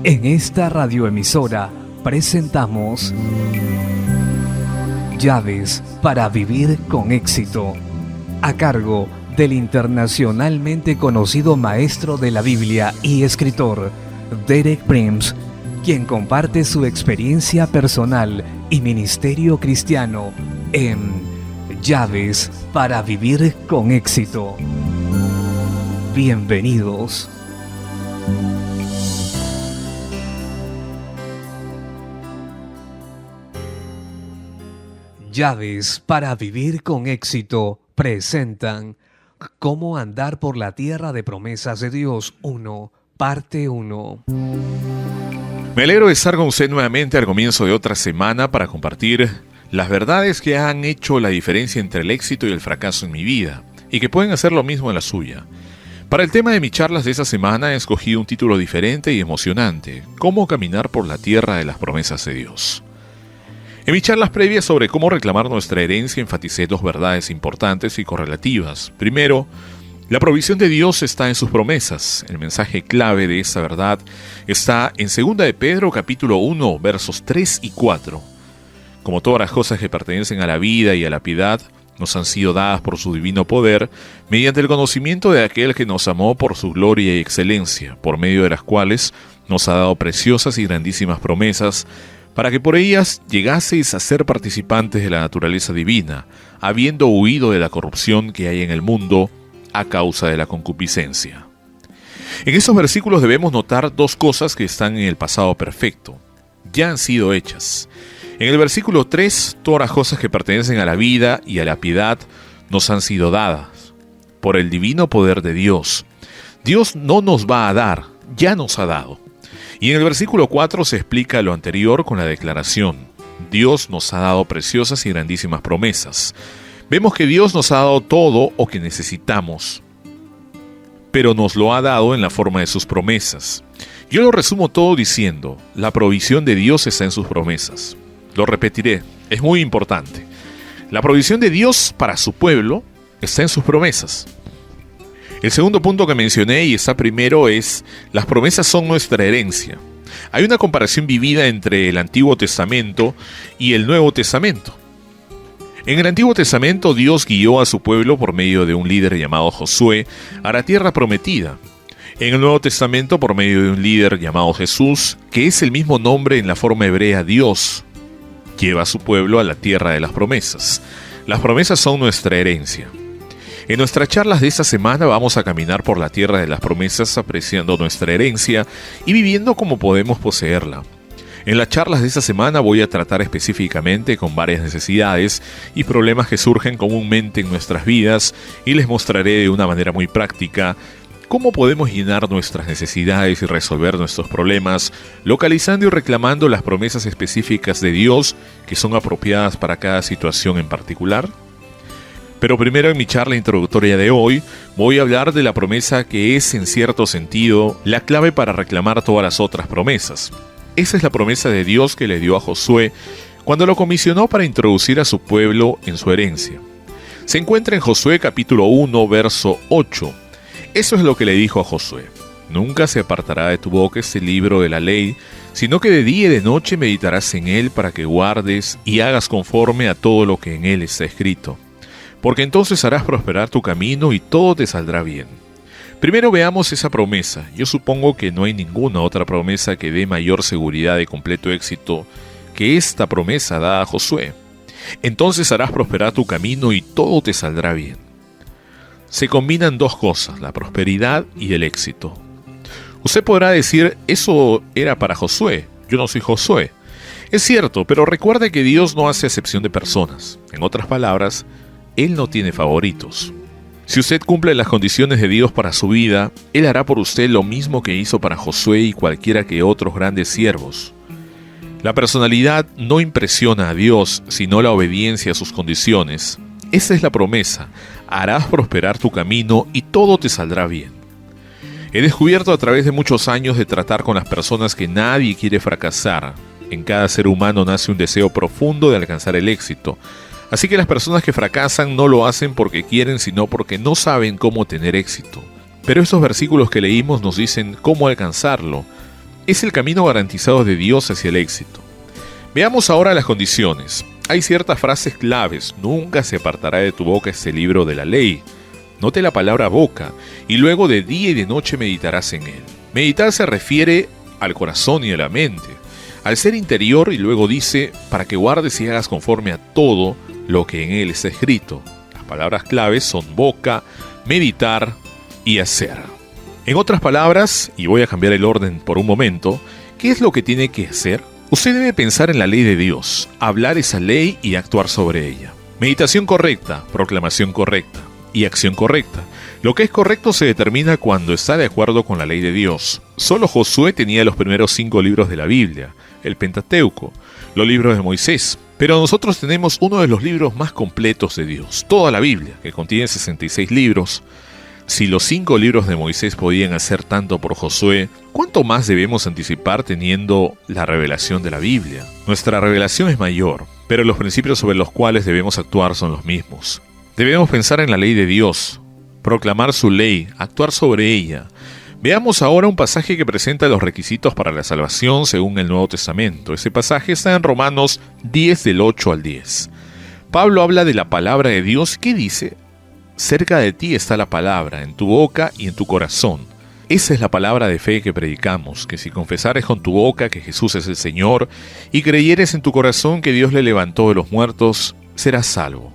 En esta radioemisora presentamos Llaves para vivir con éxito, a cargo del internacionalmente conocido maestro de la Biblia y escritor Derek Prince, quien comparte su experiencia personal y ministerio cristiano en Llaves para vivir con éxito. Bienvenidos. Llaves para vivir con éxito presentan Cómo andar por la tierra de promesas de Dios 1, parte 1. Me alegro de estar con usted nuevamente al comienzo de otra semana para compartir las verdades que han hecho la diferencia entre el éxito y el fracaso en mi vida y que pueden hacer lo mismo en la suya. Para el tema de mis charlas de esta semana he escogido un título diferente y emocionante: Cómo caminar por la tierra de las promesas de Dios. En mis charlas previas sobre cómo reclamar nuestra herencia enfaticé dos verdades importantes y correlativas. Primero, la provisión de Dios está en sus promesas. El mensaje clave de esa verdad está en 2 de Pedro capítulo 1, versos 3 y 4. Como todas las cosas que pertenecen a la vida y a la piedad, nos han sido dadas por su divino poder, mediante el conocimiento de aquel que nos amó por su gloria y excelencia, por medio de las cuales nos ha dado preciosas y grandísimas promesas, para que por ellas llegaseis a ser participantes de la naturaleza divina, habiendo huido de la corrupción que hay en el mundo a causa de la concupiscencia. En estos versículos debemos notar dos cosas que están en el pasado perfecto. Ya han sido hechas. En el versículo 3, todas las cosas que pertenecen a la vida y a la piedad nos han sido dadas por el divino poder de Dios. Dios no nos va a dar, ya nos ha dado. Y en el versículo 4 se explica lo anterior con la declaración: Dios nos ha dado preciosas y grandísimas promesas. Vemos que Dios nos ha dado todo lo que necesitamos, pero nos lo ha dado en la forma de sus promesas. Yo lo resumo todo diciendo: la provisión de Dios está en sus promesas. Lo repetiré, es muy importante. La provisión de Dios para su pueblo está en sus promesas. El segundo punto que mencioné y está primero es: las promesas son nuestra herencia. Hay una comparación vivida entre el Antiguo Testamento y el Nuevo Testamento. En el Antiguo Testamento Dios guió a su pueblo por medio de un líder llamado Josué a la tierra prometida. En el Nuevo Testamento por medio de un líder llamado Jesús, que es el mismo nombre en la forma hebrea Dios, lleva a su pueblo a la tierra de las promesas. Las promesas son nuestra herencia. En nuestras charlas de esta semana vamos a caminar por la tierra de las promesas apreciando nuestra herencia y viviendo como podemos poseerla. En las charlas de esta semana voy a tratar específicamente con varias necesidades y problemas que surgen comúnmente en nuestras vidas y les mostraré de una manera muy práctica cómo podemos llenar nuestras necesidades y resolver nuestros problemas, localizando y reclamando las promesas específicas de Dios que son apropiadas para cada situación en particular. Pero primero, en mi charla introductoria de hoy, voy a hablar de la promesa que es, en cierto sentido, la clave para reclamar todas las otras promesas. Esa es la promesa de Dios que le dio a Josué cuando lo comisionó para introducir a su pueblo en su herencia. Se encuentra en Josué capítulo 1, verso 8. Eso es lo que le dijo a Josué: nunca se apartará de tu boca este libro de la ley, sino que de día y de noche meditarás en él para que guardes y hagas conforme a todo lo que en él está escrito. Porque entonces harás prosperar tu camino y todo te saldrá bien. Primero veamos esa promesa. Yo supongo que no hay ninguna otra promesa que dé mayor seguridad de completo éxito que esta promesa dada a Josué. Entonces harás prosperar tu camino y todo te saldrá bien. Se combinan dos cosas, la prosperidad y el éxito. Usted podrá decir: eso era para Josué, yo no soy Josué. Es cierto, pero recuerde que Dios no hace acepción de personas. En otras palabras, Él no tiene favoritos. Si usted cumple las condiciones de Dios para su vida, Él hará por usted lo mismo que hizo para Josué y cualquiera que otros grandes siervos. La personalidad no impresiona a Dios, sino la obediencia a sus condiciones. Esa es la promesa: harás prosperar tu camino y todo te saldrá bien. He descubierto a través de muchos años de tratar con las personas que nadie quiere fracasar. En cada ser humano nace un deseo profundo de alcanzar el éxito. Así que las personas que fracasan no lo hacen porque quieren, sino porque no saben cómo tener éxito. Pero estos versículos que leímos nos dicen cómo alcanzarlo. Es el camino garantizado de Dios hacia el éxito. Veamos ahora las condiciones. Hay ciertas frases claves. Nunca se apartará de tu boca este libro de la ley. Note la palabra boca, y luego de día y de noche meditarás en él. Meditar se refiere al corazón y a la mente, al ser interior, y luego dice, para que guardes y hagas conforme a todo lo que en él está escrito. Las palabras claves son boca, meditar y hacer. En otras palabras, y voy a cambiar el orden por un momento, ¿qué es lo que tiene que hacer? Usted debe pensar en la ley de Dios, hablar esa ley y actuar sobre ella. Meditación correcta, proclamación correcta y acción correcta. Lo que es correcto se determina cuando está de acuerdo con la ley de Dios. Solo Josué tenía los primeros 5 libros de la Biblia, el Pentateuco, los libros de Moisés. Pero nosotros tenemos uno de los libros más completos de Dios, toda la Biblia, que contiene 66 libros. Si los 5 libros de Moisés podían hacer tanto por Josué, ¿cuánto más debemos anticipar teniendo la revelación de la Biblia? Nuestra revelación es mayor, pero los principios sobre los cuales debemos actuar son los mismos. Debemos pensar en la ley de Dios, proclamar su ley, actuar sobre ella. Veamos ahora un pasaje que presenta los requisitos para la salvación según el Nuevo Testamento. Ese pasaje está en Romanos 10 del 8 al 10. Pablo habla de la palabra de Dios. ¿Qué dice? Cerca de ti está la palabra, en tu boca y en tu corazón. Esa es la palabra de fe que predicamos, que si confesares con tu boca que Jesús es el Señor y creyeres en tu corazón que Dios le levantó de los muertos, serás salvo.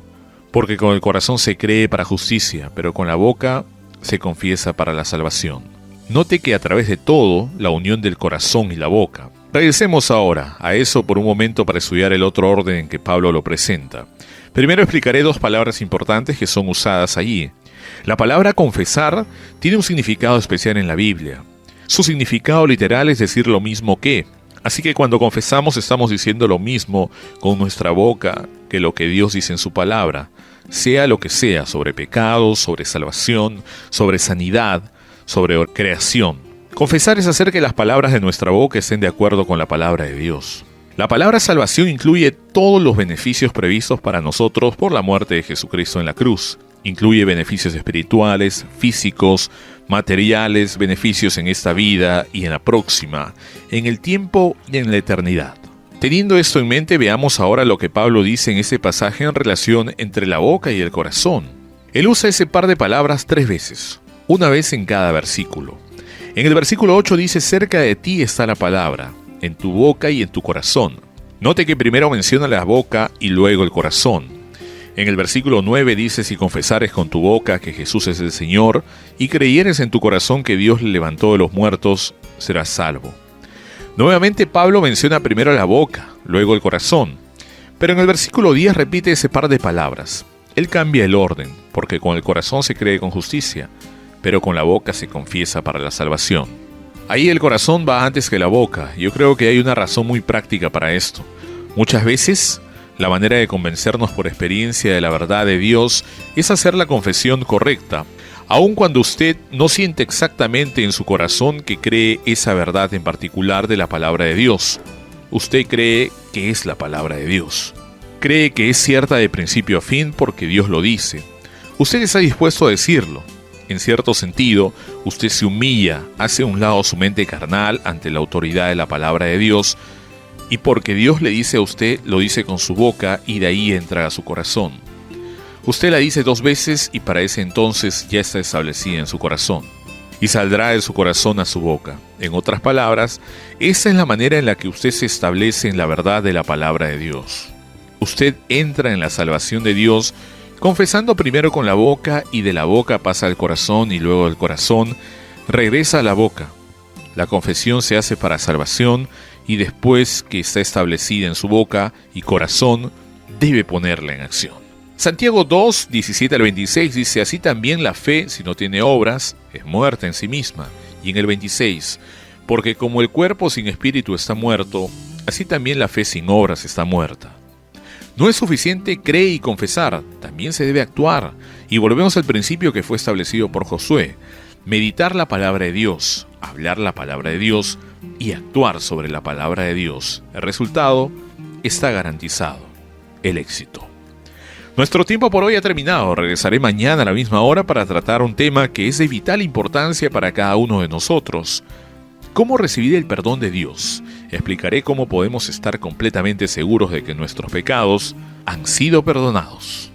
Porque con el corazón se cree para justicia, pero con la boca se confiesa para la salvación. Note que a través de todo, la unión del corazón y la boca. Regresemos ahora a eso por un momento para estudiar el otro orden en que Pablo lo presenta. Primero explicaré 2 palabras importantes que son usadas allí. La palabra confesar tiene un significado especial en la Biblia. Su significado literal es decir lo mismo que. Así que cuando confesamos estamos diciendo lo mismo con nuestra boca que lo que Dios dice en su palabra, sea lo que sea, sobre pecados, sobre salvación, sobre sanidad, sobre creación. Confesar es hacer que las palabras de nuestra boca estén de acuerdo con la palabra de Dios. La palabra salvación incluye todos los beneficios previstos para nosotros por la muerte de Jesucristo en la cruz. Incluye beneficios espirituales, físicos, materiales, beneficios en esta vida y en la próxima, en el tiempo y en la eternidad. Teniendo esto en mente, veamos ahora lo que Pablo dice en ese pasaje en relación entre la boca y el corazón. Él usa ese par de palabras 3 veces, una vez en cada versículo. En el versículo 8 dice, cerca de ti está la palabra, en tu boca y en tu corazón. Note que primero menciona la boca y luego el corazón. En el versículo 9 dice, si confesares con tu boca que Jesús es el Señor y creyeres en tu corazón que Dios le levantó de los muertos, serás salvo. Nuevamente Pablo menciona primero la boca, luego el corazón. Pero en el versículo 10 repite ese par de palabras. Él cambia el orden, porque con el corazón se cree con justicia, pero con la boca se confiesa para la salvación. Ahí el corazón va antes que la boca. Yo creo que hay una razón muy práctica para esto. Muchas veces, la manera de convencernos por experiencia de la verdad de Dios es hacer la confesión correcta, aun cuando usted no siente exactamente en su corazón que cree esa verdad en particular de la palabra de Dios. Usted cree que es la palabra de Dios. Cree que es cierta de principio a fin porque Dios lo dice. Usted está dispuesto a decirlo. En cierto sentido, usted se humilla, hace a un lado su mente carnal ante la autoridad de la palabra de Dios, y porque Dios le dice a usted, lo dice con su boca y de ahí entra a su corazón. Usted la dice 2 veces y para ese entonces ya está establecida en su corazón. Y saldrá de su corazón a su boca. En otras palabras, esa es la manera en la que usted se establece en la verdad de la palabra de Dios. Usted entra en la salvación de Dios confesando primero con la boca y de la boca pasa al corazón y luego del corazón regresa a la boca. La confesión se hace para salvación y después que está establecida en su boca y corazón, debe ponerla en acción. Santiago 2, 17 al 26 dice, así también la fe, si no tiene obras, es muerta en sí misma. Y en el 26, porque como el cuerpo sin espíritu está muerto, así también la fe sin obras está muerta. No es suficiente creer y confesar, también se debe actuar. Y volvemos al principio que fue establecido por Josué. Meditar la palabra de Dios, hablar la palabra de Dios y actuar sobre la palabra de Dios. El resultado está garantizado, el éxito. Nuestro tiempo por hoy ha terminado. Regresaré mañana a la misma hora para tratar un tema que es de vital importancia para cada uno de nosotros. ¿Cómo recibir el perdón de Dios? Explicaré cómo podemos estar completamente seguros de que nuestros pecados han sido perdonados.